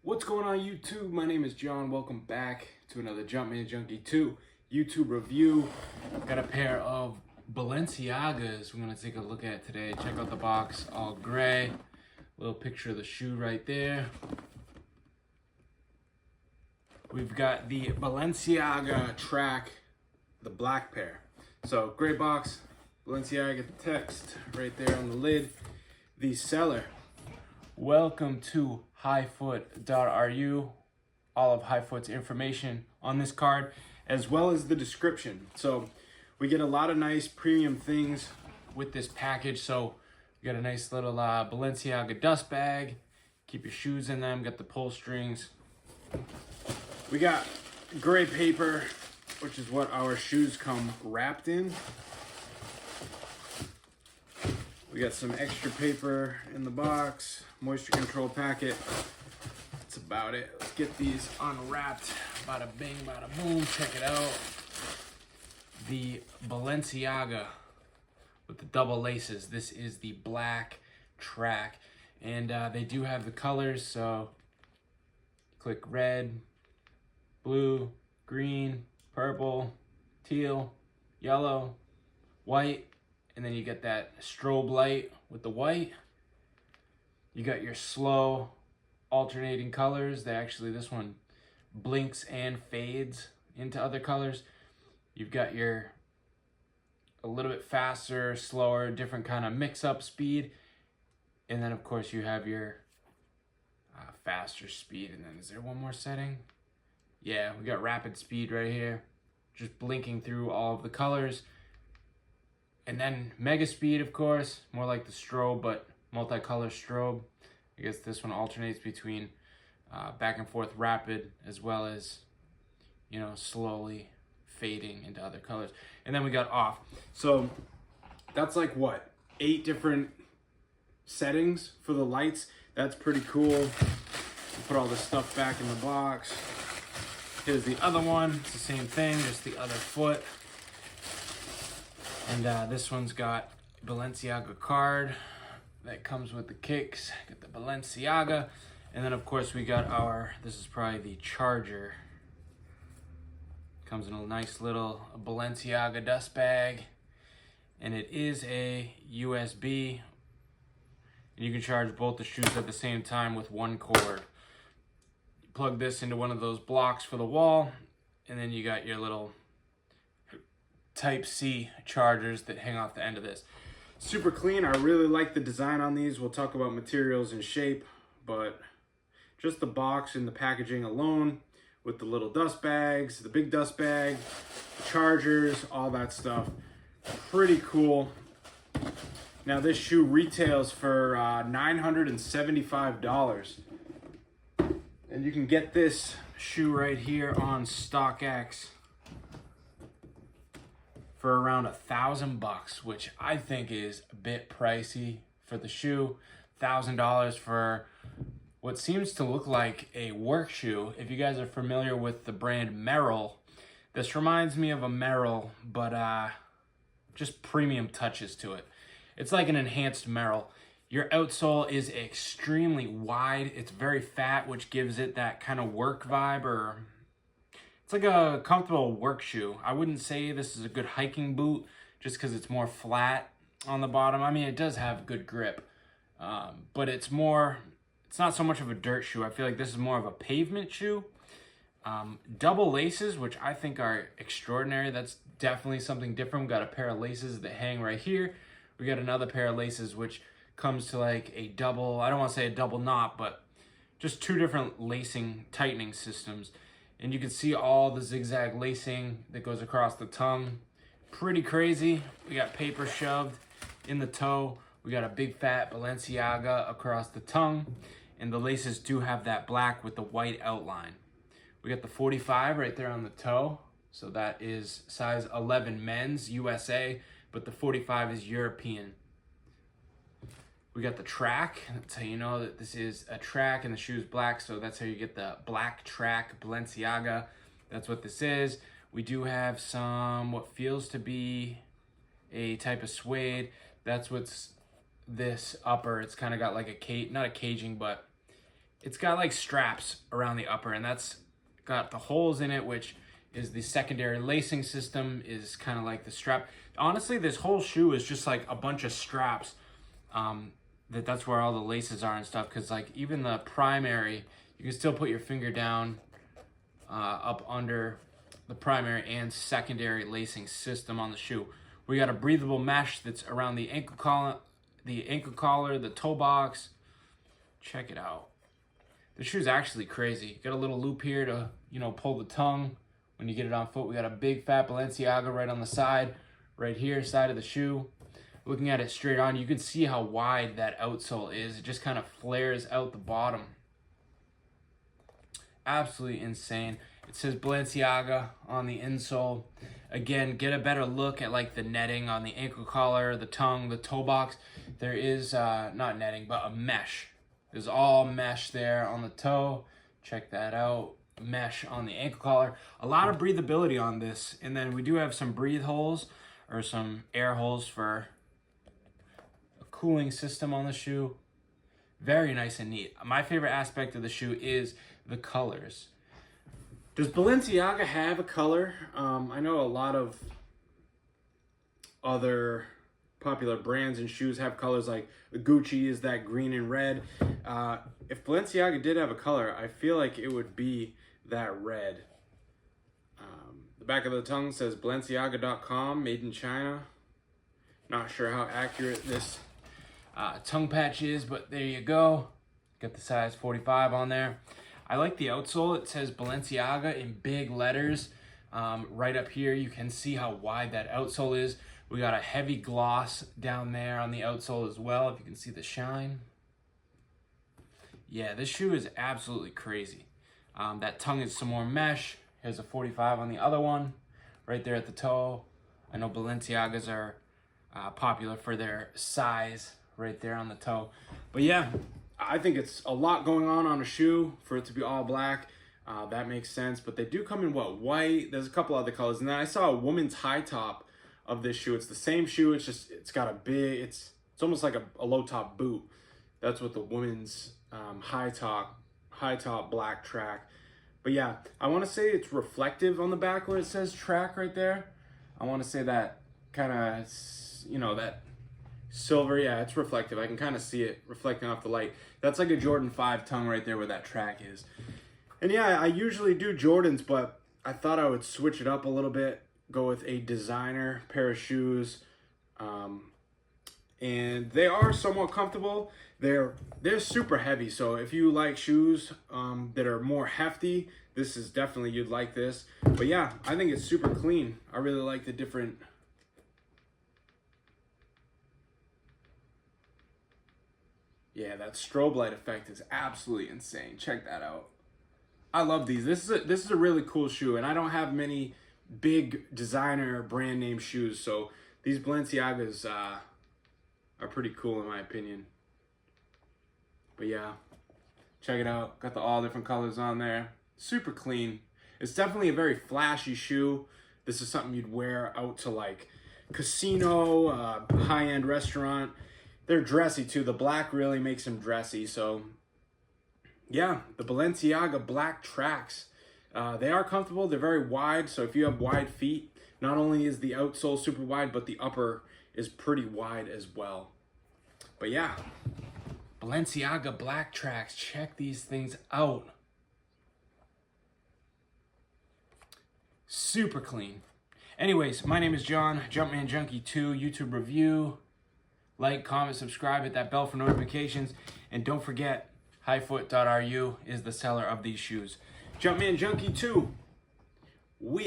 What's going on YouTube? My name is John. Welcome back to another Jumpman Junkie 2 YouTube review. Got a pair of Balenciagas we're gonna take a look at today. Check out the box, all gray. Little picture of the shoe right there. We've got the Balenciaga Track, the black pair. So gray box, Balenciaga text right there on the lid. The seller. Welcome to highfoot.ru. All of Highfoot's information on this card, as well as the description. So we get a lot of nice premium things with this package. So we got a nice little Balenziaga dust bag. Keep your shoes in them. Got the pull strings. We got gray paper, which is what our shoes come wrapped in. We got some extra paper in the box, moisture control packet. That's about it. Let's get these unwrapped. Bada bing, bada boom. Check it out. The Balenziaga with the double laces. This is the black track. And they do have the colors, so click red, blue, green, purple, teal, yellow, white. And then you get that strobe light with the white. You got your slow alternating colors. This one blinks and fades into other colors. You've got your a little bit faster, slower, different kind of mix-up speed. And then, of course, you have your faster speed. And then, is there one more setting? Yeah, we got rapid speed right here. Just blinking through all of the colors. And then mega speed, of course, more like the strobe, but multicolor strobe. I guess this one alternates between back and forth rapid, as well as, you know, slowly fading into other colors. And then we got off. So that's like what, 8 different settings for the lights. That's pretty cool. Put all this stuff back in the box. Here's the other one. It's the same thing, just the other foot. And this one's got Balenziaga card that comes with the kicks. Got the Balenziaga. And then, of course, we got this is probably the charger. Comes in a nice little Balenziaga dust bag. And it is a USB. And you can charge both the shoes at the same time with one cord. You plug this into one of those blocks for the wall. And then you got your little Type-C chargers that hang off the end of this. Super clean. I really like the design on these. We'll talk about materials and shape, but just the box and the packaging alone with the little dust bags, the big dust bag, the chargers, all that stuff. Pretty cool. Now this shoe retails for $975. And you can get this shoe right here on StockX for around $1,000, which I think is a bit pricey for the shoe. $1,000 for what seems to look like a work shoe. If you guys are familiar with the brand Merrell, this reminds me of a Merrell, but just premium touches to it. It's like an enhanced Merrell. Your outsole is extremely wide. It's very fat, which gives it that kind of work vibe, or it's like a comfortable work shoe. I wouldn't say this is a good hiking boot just because it's more flat on the bottom. I mean, it does have good grip, but it's not so much of a dirt shoe. I feel like this is more of a pavement shoe. Double laces, which I think are extraordinary. That's definitely something different. We got a pair of laces that hang right here. We got another pair of laces, which comes to like a double, I don't want to say a double knot, but just 2 different lacing tightening systems. And you can see all the zigzag lacing that goes across the tongue. Pretty crazy. We got paper shoved in the toe. We got a big fat Balenciaga across the tongue. And the laces do have that black with the white outline. We got the 45 right there on the toe. So that is size 11 men's, USA. But the 45 is European. We got the track. That's how you know that this is a track and the shoe is black. So that's how you get the black track Balenciaga. That's what this is. We do have some what feels to be a type of suede. That's what's this upper. It's kind of got like a not a caging, but it's got like straps around the upper, and that's got the holes in it, which is the secondary lacing system, is kind of like the strap. Honestly, this whole shoe is just like a bunch of straps. That's where all the laces are and stuff, because like even the primary, you can still put your finger down up under the primary and secondary lacing system on the shoe. We got a breathable mesh that's around the ankle collar, the toe box. Check it out. The shoe's actually crazy. Got a little loop here to, you know, pull the tongue when you get it on foot. We got a big fat Balenziaga right on the side, right here, side of the shoe. Looking at it straight on, you can see how wide that outsole is. It just kind of flares out the bottom. Absolutely insane. It says Balenziaga on the insole. Again, get a better look at like the netting on the ankle collar, the tongue, the toe box. There is not netting, but a mesh. There's all mesh there on the toe. Check that out. Mesh on the ankle collar. A lot of breathability on this. And then we do have some breathe holes, or some air holes for a cooling system on the shoe. Very nice and neat. My favorite aspect of the shoe is the colors. Does Balenziaga have a color? I know a lot of other popular brands and shoes have colors, like Gucci is that green and red. If Balenziaga did have a color, I feel like it would be that red. The back of the tongue says Balenziaga.com, made in China. Not sure how accurate this tongue patch is, but there you go. Got the size 45 on there. I like the outsole. It says Balenziaga in big letters. Right up here, you can see how wide that outsole is. We got a heavy gloss down there on the outsole as well, if you can see the shine. Yeah, this shoe is absolutely crazy. That tongue is some more mesh. Here's a 45 on the other one, right there at the toe. I know Balenciagas are popular for their size right there on the toe. But yeah, I think it's a lot going on a shoe for it to be all black. That makes sense, but they do come in what, white? There's a couple other colors. And then I saw a woman's high top of this shoe. It's the same shoe, it's got a big, it's almost like a low top boot. That's what the women's high top black track. But yeah, I want to say it's reflective on the back where it says track right there. I want to say that kind of, you know, that silver, yeah, it's reflective. I can kind of see it reflecting off the light. That's like a Jordan 5 tongue right there where that track is. And yeah, I usually do Jordans, but I thought I would switch it up a little bit, go with a designer pair of shoes. And they are somewhat comfortable. They're super heavy, so if you like shoes that are more hefty, this is definitely, you'd like this. But yeah, I think it's super clean. I really like the different... Yeah, that strobe light effect is absolutely insane. Check that out. I love these. This is a really cool shoe, and I don't have many big designer brand name shoes, so these Balenciagas are pretty cool in my opinion. But yeah, check it out. Got the all different colors on there. Super clean. It's definitely a very flashy shoe. This is something you'd wear out to like casino, high-end restaurant. They're dressy too. The black really makes them dressy. So yeah, the Balenziaga black tracks. They are comfortable. They're very wide. So if you have wide feet, not only is the outsole super wide, but the upper is pretty wide as well. But yeah, Balenziaga black tracks. Check these things out. Super clean. Anyways, my name is John, Jumpman Junkie 2, YouTube review. Like, comment, subscribe, hit that bell for notifications. And don't forget, highfoot.ru is the seller of these shoes. Jumpman Junkie 2, we